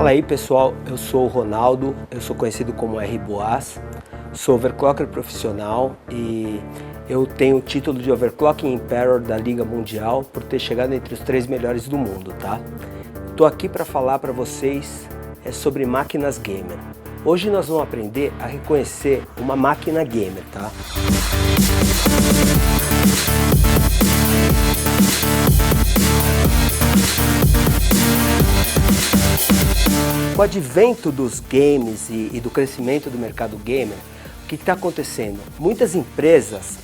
Fala aí pessoal, eu sou o Ronaldo, eu sou conhecido como R. Boas, sou overclocker profissional e eu tenho o título de Overclocking Emperor da Liga Mundial por ter chegado entre os 3 melhores do mundo, tá? Estou aqui para falar para vocês sobre máquinas gamer. Hoje nós vamos aprender a reconhecer uma máquina gamer, tá? Com o advento dos games e do crescimento do mercado gamer, o que está acontecendo? Muitas empresas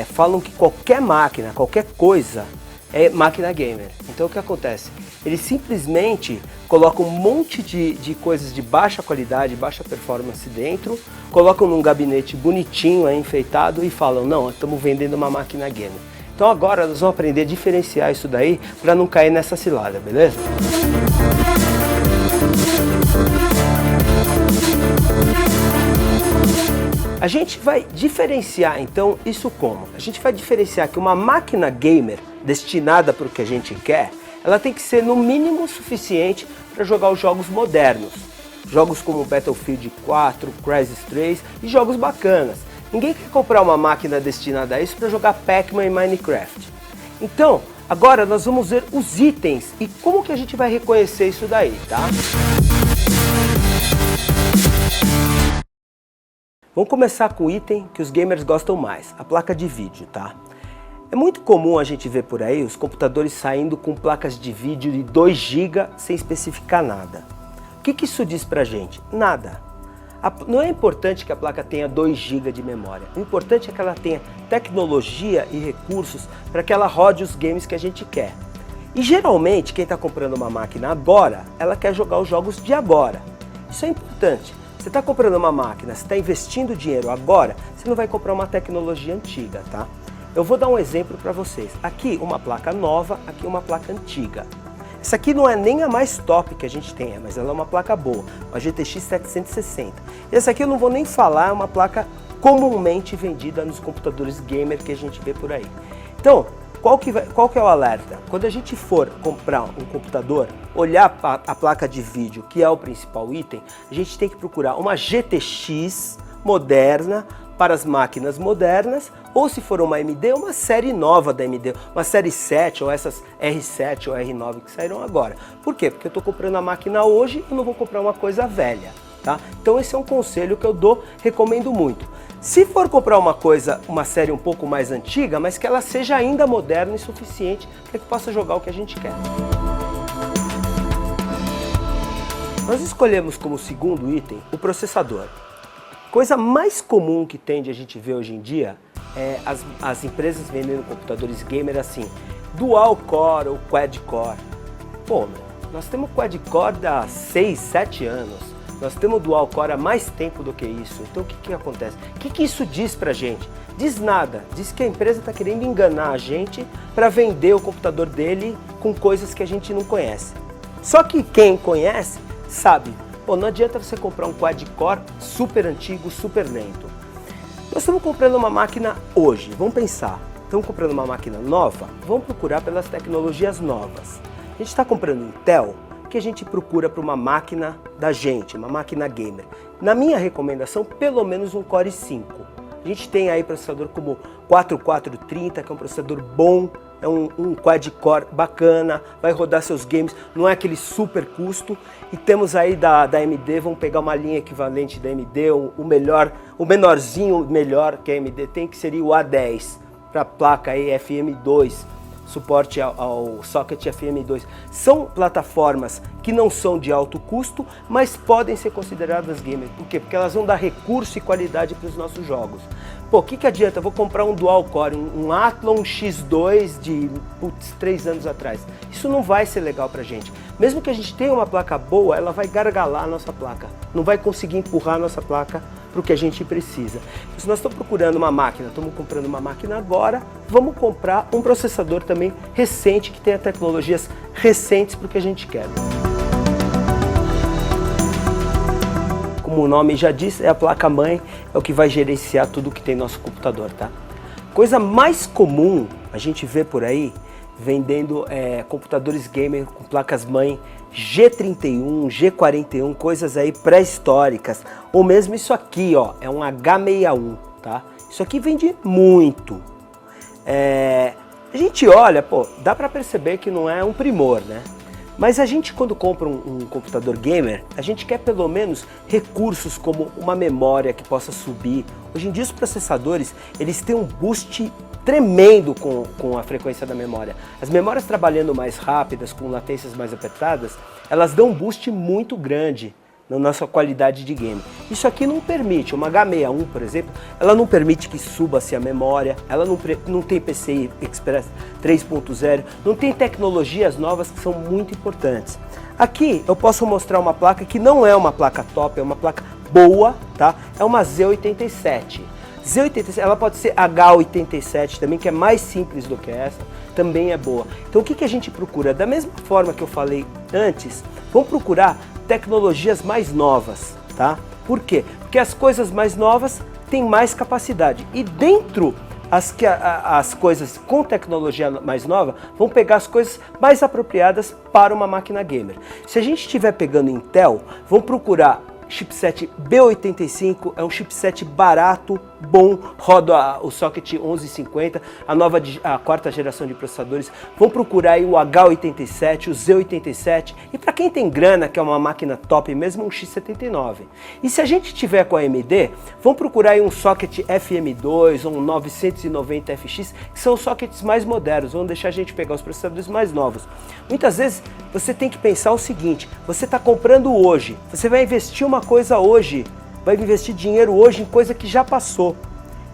falam que qualquer máquina, qualquer coisa é máquina gamer. Então o que acontece? Eles simplesmente colocam um monte de coisas de baixa qualidade, baixa performance dentro, colocam num gabinete bonitinho, enfeitado e falam, não, estamos vendendo uma máquina gamer. Então agora nós vamos aprender a diferenciar isso daí para não cair nessa cilada, beleza? A gente vai diferenciar então isso como? A gente vai diferenciar que uma máquina gamer destinada para o que a gente quer, ela tem que ser no mínimo suficiente para jogar os jogos modernos. Jogos como Battlefield 4, Crysis 3 e jogos bacanas. Ninguém quer comprar uma máquina destinada a isso para jogar Pac-Man e Minecraft. Então, agora nós vamos ver os itens e como que a gente vai reconhecer isso daí, tá? Vamos começar com o item que os gamers gostam mais, a placa de vídeo, tá? É muito comum a gente ver por aí os computadores saindo com placas de vídeo de 2 GB sem especificar nada. O que isso diz pra gente? Nada. Não é importante que a placa tenha 2 GB de memória, o importante é que ela tenha tecnologia e recursos para que ela rode os games que a gente quer. E geralmente quem está comprando uma máquina agora, ela quer jogar os jogos de agora. Isso é importante. Você está comprando uma máquina, você está investindo dinheiro agora, você não vai comprar uma tecnologia antiga, tá? Eu vou dar um exemplo para vocês. Aqui uma placa nova, aqui uma placa antiga. Essa aqui não é nem a mais top que a gente tem, mas ela é uma placa boa, uma GTX 760. Essa aqui eu não vou nem falar, é uma placa comumente vendida nos computadores gamer que a gente vê por aí. Então, qual que é o alerta? Quando a gente for comprar um computador, olhar a placa de vídeo, que é o principal item, a gente tem que procurar uma GTX moderna para as máquinas modernas, ou se for uma AMD, uma série nova da AMD, uma série 7 ou essas R7 ou R9 que saíram agora. Por quê? Porque eu estou comprando a máquina hoje e não vou comprar uma coisa velha, tá? Então esse é um conselho que eu dou, recomendo muito. Se for comprar uma série um pouco mais antiga, mas que ela seja ainda moderna e suficiente para que possa jogar o que a gente quer. Nós escolhemos como segundo item o processador. Coisa mais comum que tem de a gente ver hoje em dia é as empresas vendendo computadores gamer assim, dual core ou quad core. Pô, nós temos quad core há 6, 7 anos. Nós temos dual core há mais tempo do que isso. Então o que acontece? O que isso diz pra gente? Diz nada. Diz que a empresa está querendo enganar a gente para vender o computador dele com coisas que a gente não conhece. Só que quem conhece sabe. Pô, não adianta você comprar um quad core super antigo, super lento. Nós estamos comprando uma máquina hoje. Vamos pensar. Estamos comprando uma máquina nova? Vamos procurar pelas tecnologias novas. A gente está comprando Intel? Que a gente procura para uma máquina da gente, uma máquina gamer. Na minha recomendação, pelo menos um Core i5. A gente tem aí processador como 4430, que é um processador bom, é um quad-core bacana, vai rodar seus games, não é aquele super custo. E temos aí da AMD, vamos pegar uma linha equivalente da AMD, o menorzinho melhor que a AMD tem, que seria o A10, para placa aí FM2. Suporte ao socket FM2. São plataformas que não são de alto custo, mas podem ser consideradas gamer. Por quê? Porque elas vão dar recurso e qualidade para os nossos jogos. Pô, o que adianta? Eu vou comprar um dual core, um Athlon X2 de 3 anos atrás. Isso não vai ser legal pra gente. Mesmo que a gente tenha uma placa boa, ela vai gargalar a nossa placa. Não vai conseguir empurrar a nossa placa para o que a gente precisa. Se nós estamos procurando uma máquina, estamos comprando uma máquina agora, vamos comprar um processador também recente, que tenha tecnologias recentes para o que a gente quer. Como o nome já diz, é a placa-mãe, é o que vai gerenciar tudo que tem no nosso computador, tá? Coisa mais comum a gente vê por aí vendendo computadores gamer com placas-mãe G31, G41, coisas aí pré-históricas. Ou mesmo isso aqui, ó, é um H61, tá? Isso aqui vende muito. A gente olha, pô, dá pra perceber que não é um primor, né? Mas a gente, quando compra um computador gamer, a gente quer pelo menos recursos como uma memória que possa subir. Hoje em dia os processadores, eles têm um boost tremendo com a frequência da memória. As memórias trabalhando mais rápidas, com latências mais apertadas, elas dão um boost muito grande na nossa qualidade de game. Isso aqui não permite, uma H61, por exemplo, ela não permite que suba-se a memória, ela não tem PCI Express 3.0, não tem tecnologias novas que são muito importantes. Aqui eu posso mostrar uma placa que não é uma placa top, é uma placa boa, tá? É uma Z87. Z87, ela pode ser H87 também, que é mais simples do que essa, também é boa. Então o que a gente procura? Da mesma forma que eu falei antes, vamos procurar tecnologias mais novas, tá? Por quê? Porque as coisas mais novas têm mais capacidade. E dentro as coisas com tecnologia mais nova, vão pegar as coisas mais apropriadas para uma máquina gamer. Se a gente estiver pegando Intel, vamos procurar chipset B85, é um chipset barato, bom, roda o socket 1150, a quarta geração de processadores. Vão procurar aí o H87, o Z87 e para quem tem grana, que é uma máquina top mesmo, um X79. E se a gente tiver com a AMD, vão procurar aí um socket FM2 ou um 990FX, que são os sockets mais modernos, vão deixar a gente pegar os processadores mais novos. Muitas vezes você tem que pensar o seguinte, você está comprando hoje, você vai investir uma coisa hoje, vai investir dinheiro hoje em coisa que já passou.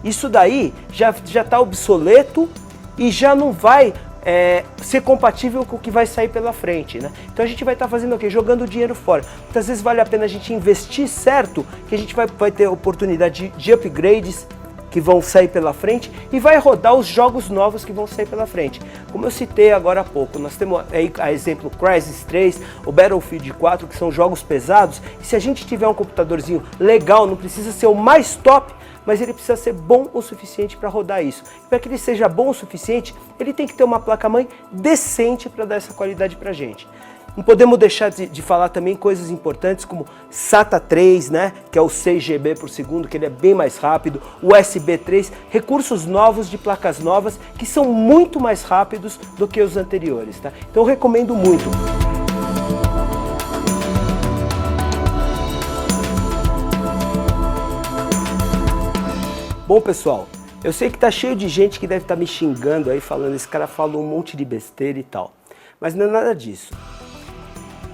Isso daí já está obsoleto e já não vai ser compatível com o que vai sair pela frente, né? Então a gente vai estar fazendo o quê? Jogando dinheiro fora. Muitas vezes vale a pena a gente investir certo, que a gente vai ter oportunidade de upgrades que vão sair pela frente e vai rodar os jogos novos que vão sair pela frente. Como eu citei agora há pouco, nós temos aí a exemplo Crysis 3, o Battlefield 4, que são jogos pesados, e se a gente tiver um computadorzinho legal, não precisa ser o mais top, mas ele precisa ser bom o suficiente para rodar isso. Para que ele seja bom o suficiente, ele tem que ter uma placa-mãe decente para dar essa qualidade para a gente. Não podemos deixar de falar também coisas importantes como SATA 3, né, que é o 6 GB por segundo, que ele é bem mais rápido, USB 3, recursos novos de placas novas que são muito mais rápidos do que os anteriores, tá? Então eu recomendo muito. Bom, pessoal, eu sei que tá cheio de gente que deve estar me xingando aí, falando, esse cara falou um monte de besteira e tal, mas não é nada disso.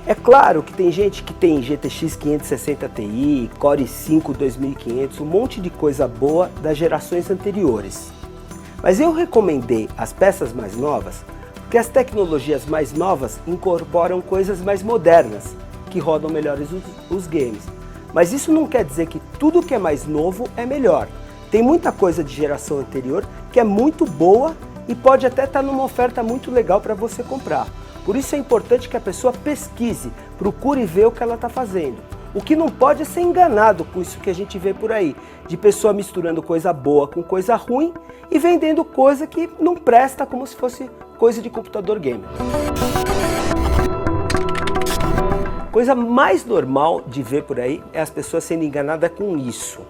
É claro que tem gente que tem GTX 560 Ti, Core i5 2500, um monte de coisa boa das gerações anteriores. Mas eu recomendei as peças mais novas porque as tecnologias mais novas incorporam coisas mais modernas, que rodam melhores os games. Mas isso não quer dizer que tudo que é mais novo é melhor. Tem muita coisa de geração anterior que é muito boa e pode até estar numa oferta muito legal para você comprar. Por isso é importante que a pessoa pesquise, procure ver o que ela está fazendo. O que não pode é ser enganado com isso que a gente vê por aí, de pessoa misturando coisa boa com coisa ruim e vendendo coisa que não presta como se fosse coisa de computador gamer. Coisa mais normal de ver por aí é as pessoas sendo enganadas com isso.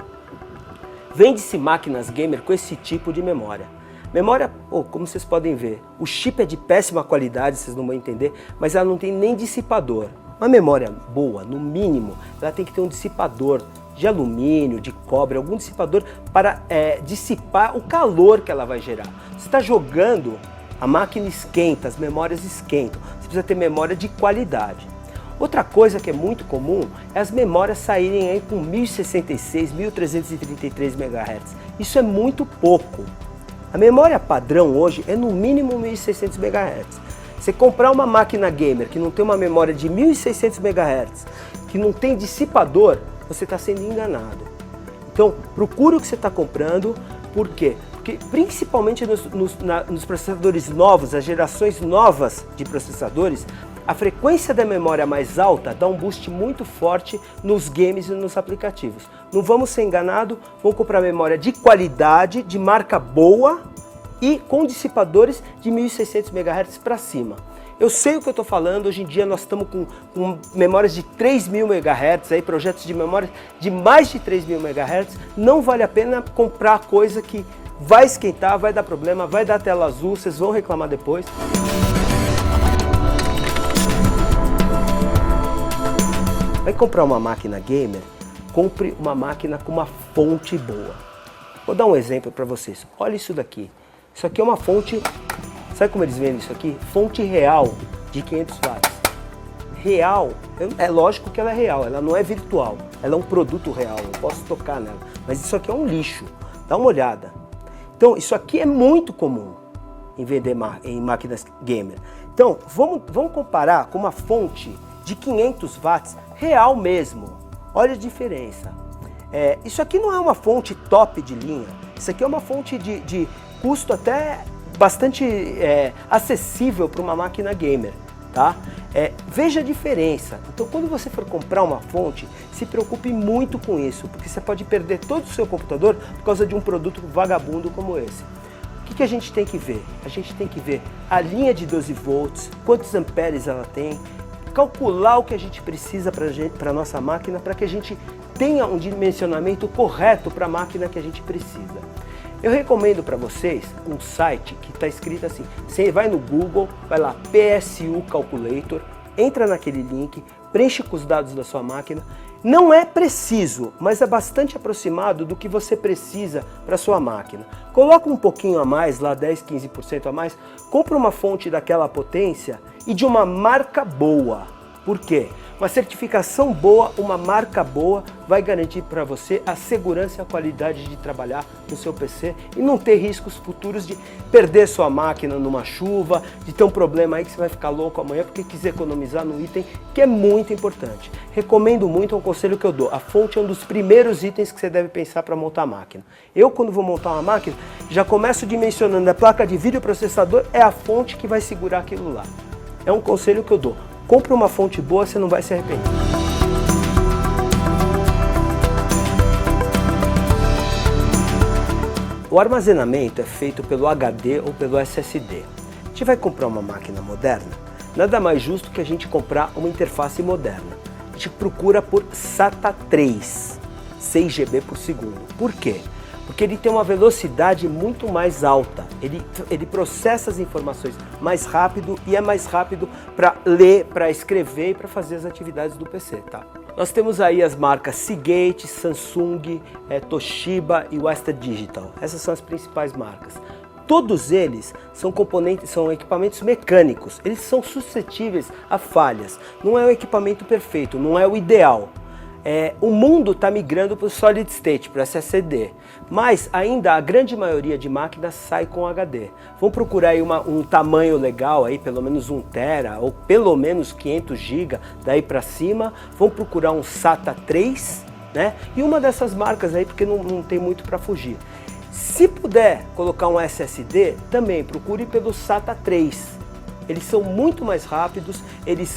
Vende-se máquinas gamer com esse tipo de memória. Memória, como vocês podem ver, o chip é de péssima qualidade, vocês não vão entender, mas ela não tem nem dissipador. Uma memória boa, no mínimo, ela tem que ter um dissipador de alumínio, de cobre, algum dissipador para dissipar o calor que ela vai gerar. Você está jogando, a máquina esquenta, as memórias esquentam, você precisa ter memória de qualidade. Outra coisa que é muito comum é as memórias saírem aí com 1066, 1333 MHz. Isso é muito pouco. A memória padrão hoje é no mínimo 1600 MHz. Você comprar uma máquina gamer que não tem uma memória de 1600 MHz, que não tem dissipador, você está sendo enganado. Então, procure o que você está comprando. Por quê? Porque principalmente nos processadores novos, as gerações novas de processadores, a frequência da memória mais alta dá um boost muito forte nos games e nos aplicativos. Não vamos ser enganados, vamos comprar memória de qualidade, de marca boa e com dissipadores de 1.600 MHz para cima. Eu sei o que eu estou falando, hoje em dia nós estamos com memórias de 3.000 MHz, aí, projetos de memória de mais de 3.000 MHz, não vale a pena comprar coisa que vai esquentar, vai dar problema, vai dar tela azul, vocês vão reclamar depois. Vai comprar uma máquina gamer, compre uma máquina com uma fonte boa. Vou dar um exemplo para vocês, olha isso daqui. Isso aqui é uma fonte, sabe como eles vendem isso aqui? Fonte real de 500 watts. Real, é lógico que ela é real, ela não é virtual, ela é um produto real, eu posso tocar nela. Mas isso aqui é um lixo, dá uma olhada. Então isso aqui é muito comum em vender em máquinas gamer. Então vamos comparar com uma fonte de 500 watts real mesmo, olha a diferença. Isso aqui não é uma fonte top de linha, isso aqui é uma fonte de custo até bastante acessível para uma máquina gamer, tá? Veja a diferença. Então quando você for comprar uma fonte, se preocupe muito com isso, porque você pode perder todo o seu computador por causa de um produto vagabundo como esse. O que a gente tem que ver? A gente tem que ver a linha de 12 volts, quantos amperes ela tem, calcular o que a gente precisa para a nossa máquina, para que a gente tenha um dimensionamento correto para a máquina que a gente precisa. Eu recomendo para vocês um site que está escrito assim, você vai no Google, vai lá PSU Calculator, entra naquele link, preenche com os dados da sua máquina, não é preciso, mas é bastante aproximado do que você precisa para sua máquina. Coloca um pouquinho a mais, lá 10, 15% a mais, compra uma fonte daquela potência e de uma marca boa. Por quê? Uma certificação boa, uma marca boa vai garantir para você a segurança e a qualidade de trabalhar no seu PC e não ter riscos futuros de perder sua máquina numa chuva, de ter um problema aí que você vai ficar louco amanhã porque quiser economizar no item que é muito importante. Recomendo muito, é um conselho que eu dou. A fonte é um dos primeiros itens que você deve pensar para montar a máquina. Eu, quando vou montar uma máquina, já começo dimensionando a placa de vídeo, o processador é a fonte que vai segurar aquilo lá. É um conselho que eu dou. Compre uma fonte boa, você não vai se arrepender. O armazenamento é feito pelo HD ou pelo SSD. A gente vai comprar uma máquina moderna, nada mais justo que a gente comprar uma interface moderna. A gente procura por SATA 3, 6 GB por segundo. Por quê? Porque ele tem uma velocidade muito mais alta, ele processa as informações mais rápido e é mais rápido para ler, para escrever e para fazer as atividades do PC, tá? Nós temos aí as marcas Seagate, Samsung, Toshiba e Western Digital, essas são as principais marcas. Todos eles são equipamentos mecânicos, eles são suscetíveis a falhas, não é o equipamento perfeito, não é o ideal. O mundo está migrando para o Solid State, para o SSD, mas ainda a grande maioria de máquinas sai com HD. Vão procurar aí um tamanho legal, aí, pelo menos 1 TB ou pelo menos 500 GB, daí para cima. Vão procurar um SATA 3, né? E uma dessas marcas aí, porque não tem muito para fugir. Se puder colocar um SSD, também procure pelo SATA 3. Eles são muito mais rápidos, eles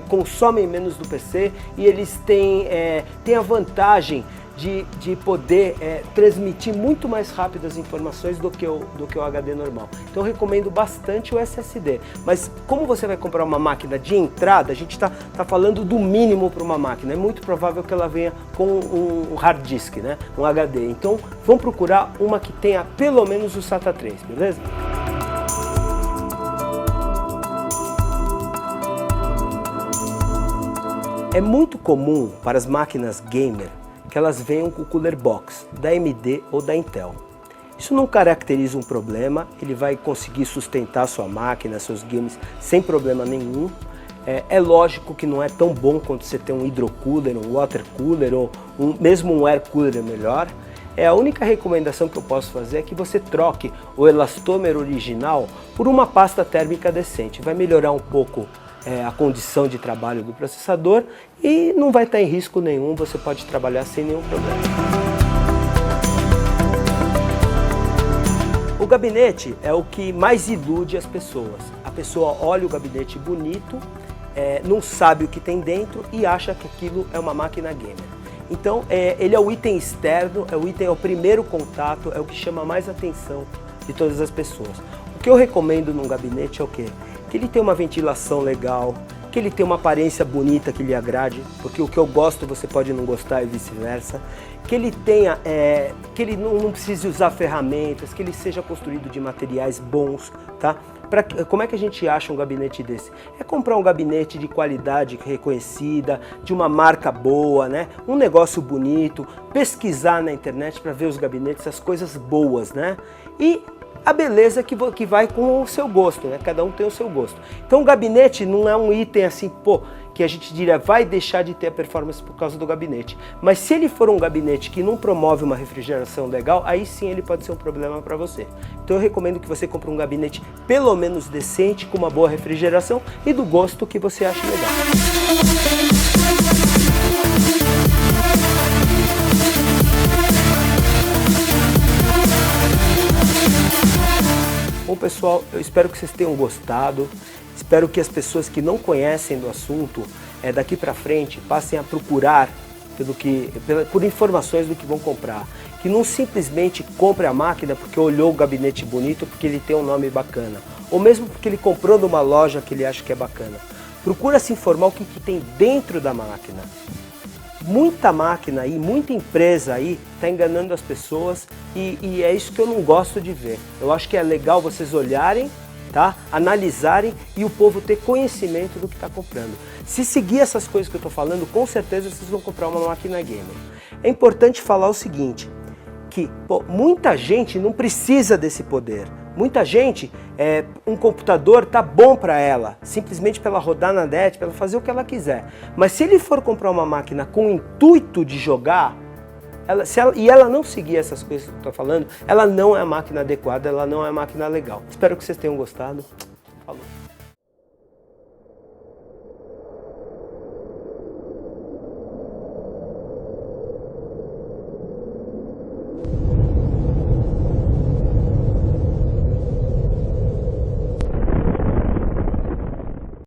consomem menos do PC e eles têm a vantagem de poder transmitir muito mais rápido as informações do que o HD normal. Então eu recomendo bastante o SSD. Mas como você vai comprar uma máquina de entrada, a gente está falando do mínimo para uma máquina. É muito provável que ela venha com um hard disk, né? Um HD. Então vamos procurar uma que tenha pelo menos o SATA 3, beleza? É muito comum para as máquinas gamer que elas venham com o Cooler Box da AMD ou da Intel. Isso não caracteriza um problema, ele vai conseguir sustentar sua máquina, seus games sem problema nenhum. É lógico que não é tão bom quanto você ter um hidrocooler, um water cooler ou mesmo um air cooler é melhor. A única recomendação que eu posso fazer é que você troque o elastômero original por uma pasta térmica decente. Vai melhorar um pouco a condição de trabalho do processador e não vai estar em risco nenhum, você pode trabalhar sem nenhum problema. O gabinete é o que mais ilude as pessoas. A pessoa olha o gabinete bonito, não sabe o que tem dentro e acha que aquilo é uma máquina gamer. Então ele é o item externo, é o primeiro contato, é o que chama mais atenção de todas as pessoas. O que eu recomendo num gabinete é o quê? Que ele tenha uma ventilação legal, que ele tenha uma aparência bonita que lhe agrade, porque o que eu gosto você pode não gostar e vice-versa. Que ele tenha, que ele não precise usar ferramentas, que ele seja construído de materiais bons, tá? Como é que a gente acha um gabinete desse? É comprar um gabinete de qualidade reconhecida, de uma marca boa, né? Um negócio bonito, pesquisar na internet para ver os gabinetes, as coisas boas, né? E a beleza que vai com o seu gosto, né? Cada um tem o seu gosto. Então o gabinete não é um item assim, pô, que a gente diria vai deixar de ter a performance por causa do gabinete. Mas se ele for um gabinete que não promove uma refrigeração legal, aí sim ele pode ser um problema para você. Então eu recomendo que você compre um gabinete pelo menos decente, com uma boa refrigeração e do gosto que você acha legal. Bom pessoal, eu espero que vocês tenham gostado, espero que as pessoas que não conhecem do assunto, daqui para frente, passem a procurar por informações do que vão comprar. Que não simplesmente compre a máquina porque olhou o gabinete bonito, porque ele tem um nome bacana, ou mesmo porque ele comprou numa loja que ele acha que é bacana. Procura se informar o que tem dentro da máquina. Muita máquina aí, muita empresa aí está enganando as pessoas e é isso que eu não gosto de ver. Eu acho que é legal vocês olharem, tá? Analisarem e o povo ter conhecimento do que está comprando. Se seguir essas coisas que eu estou falando, com certeza vocês vão comprar uma máquina gamer. É importante falar o seguinte, que muita gente não precisa desse poder. Muita gente, um computador tá bom para ela, simplesmente para ela rodar na net, para ela fazer o que ela quiser. Mas se ele for comprar uma máquina com o intuito de jogar, e ela não seguir essas coisas que eu estou falando, ela não é a máquina adequada, ela não é a máquina legal. Espero que vocês tenham gostado. Falou.